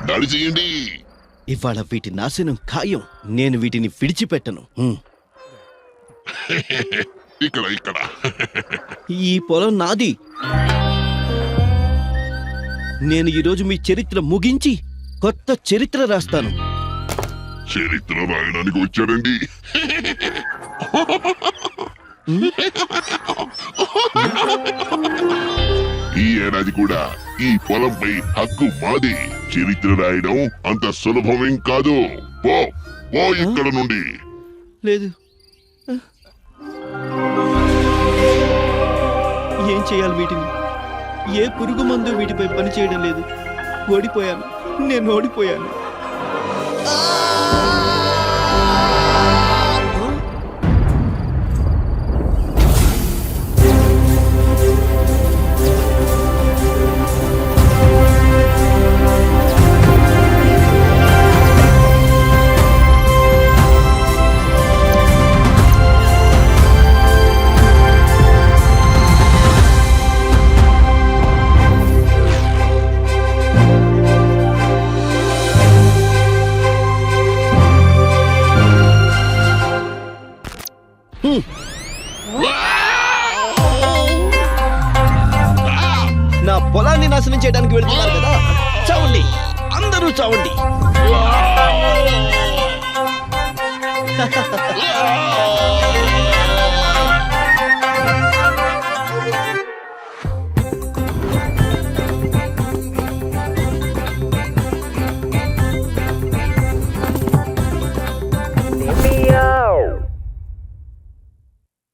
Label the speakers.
Speaker 1: దాడి చేయండి.
Speaker 2: ఇవాళ వీటి నాశనం ఖాయం. నేను వీటిని విడిచిపెట్టను.
Speaker 1: ఇక్కడ ఇక్కడ
Speaker 2: ఈ పొలం నాది. నేను ఈరోజు మీ చరిత్ర ముగించి కొత్త చరిత్ర రాస్తాను.
Speaker 1: చరిత్ర రాయడానికి వచ్చాడండి. ఈ ఏడాది కూడా ఈ పొలంపై హక్కు మాది. చరిత్ర రాయడం అంత సులభమేం కాదు. పో పో ఇక్కడ నుండి.
Speaker 2: లేదు. ఏం చేయాలి వీటిని? ఏ పురుగు మందు వీటిపై పని చేయడం లేదు. ఓడిపోయాను. నేను ఓడిపోయాను. నా పొలాన్ని నాశనం చేయడానికి వెళ్తున్నారు కదా. చావండి, అందరూ చావండి.